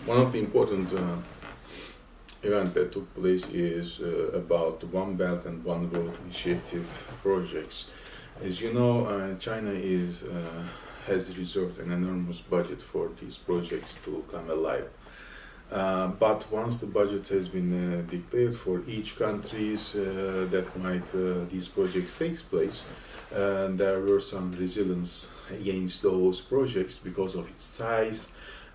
One of the important event that took place is about the One Belt and One Road initiative projects. As you know, China has reserved an enormous budget for these projects to come alive. But once the budget has been declared for each countries that might these projects take place, there were some resilience against those projects because of its size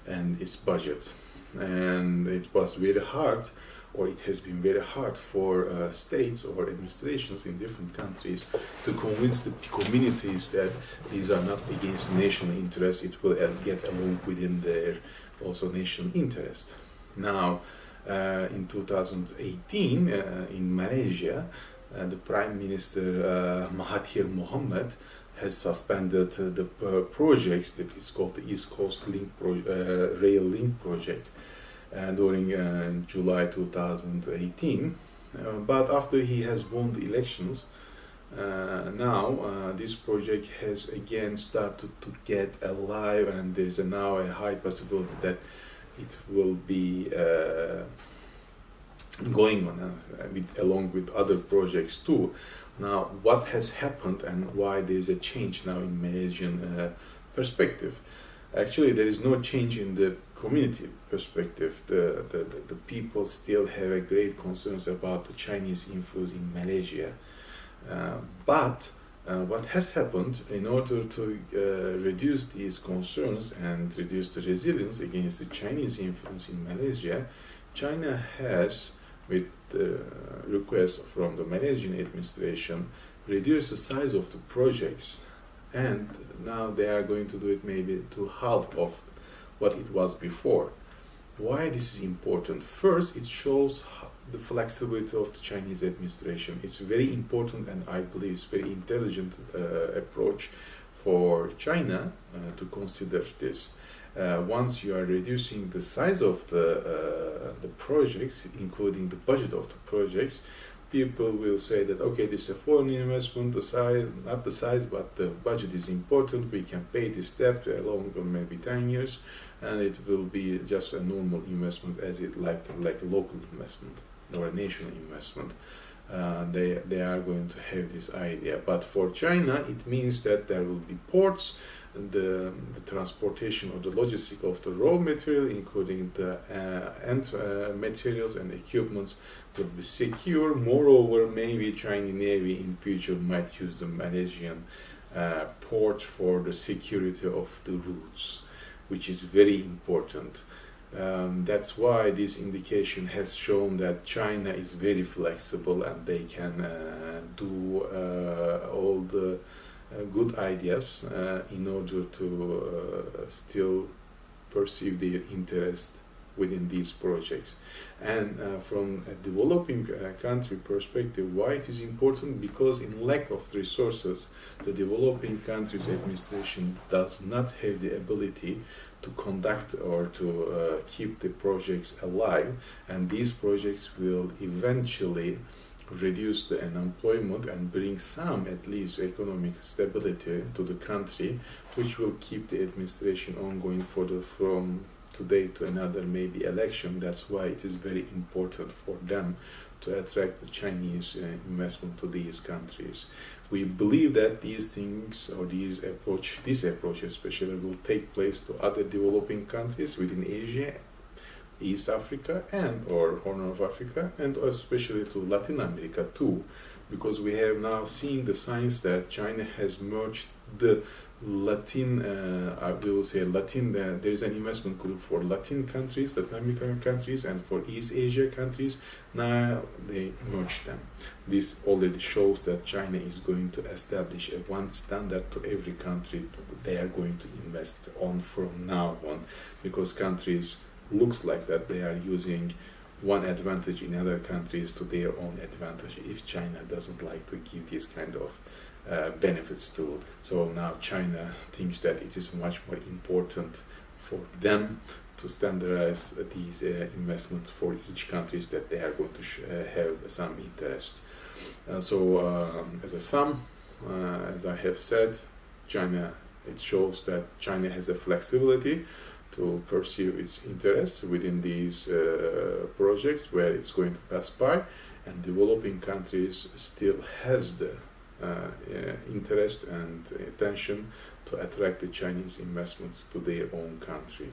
and its budget. And it was very hard, or it has been very hard for states or administrations in different countries to convince the communities that these are not against national interest, it will get along within their also national interest. Now, in 2018, in Malaysia, the Prime Minister Mahathir Mohamad has suspended the projects. It's called the East Coast Rail Link project during July 2018. But after he has won the elections, now this project has again started to get alive, and there's now a high possibility that it will be going on along with other projects too. Now, what has happened and why there is a change now in Malaysian perspective? Actually, there is no change in the community perspective. The people still have a great concerns about the Chinese influence in Malaysia. But what has happened in order to reduce these concerns and reduce the resilience against the Chinese influence in Malaysia, China has, with the request from the Malaysian administration, reduced the size of the projects, and now they are going to do it maybe to half of what it was before. Why this is important? First, it shows the flexibility of the Chinese administration. It's very important, and I believe it's very intelligent approach for China to consider this. Once you are reducing the size of the projects, including the budget of the projects, people will say that, okay, this is a foreign investment, the size, not the size, but the budget is important, we can pay this debt along maybe 10 years, and it will be just a normal investment as it like a local investment or a national investment. They are going to have this idea. But for China, it means that there will be ports, the transportation or the logistic of the raw material, including the end materials and equipments, will be secure. Moreover, maybe Chinese Navy in future might use the Malaysian port for the security of the routes, which is very important. That's why this indication has shown that China is very flexible, and they can do all the good ideas in order to still perceive their interest within these projects. And from a developing country perspective, why it is important? Because in lack of resources, the developing countries administration does not have the ability to conduct or to keep the projects alive, and these projects will eventually reduce the unemployment and bring some, at least, economic stability to the country, which will keep the administration ongoing from today to another maybe election. That's why it is very important for them to attract the Chinese investment to these countries. We believe that these things, or this approach especially, will take place to other developing countries within Asia, East Africa, and or Horn of Africa, and especially to Latin America too, because we have now seen the signs that China has merged the Latin, we will say Latin, there is an investment group for Latin countries, Latin American countries, and for East Asia countries. Now they merge them. This already shows that China is going to establish a one standard to every country they are going to invest on from now on, because countries looks like that they are using one advantage in other countries to their own advantage if China doesn't like to give these kind of benefits to. So now China thinks that it is much more important for them to standardize these investments for each countries that they are going to have some interest. As a sum, as I have said, China, it shows that China has a flexibility to pursue its interests within these projects where it's going to pass by, and developing countries still has the interest and attention to attract the Chinese investments to their own country.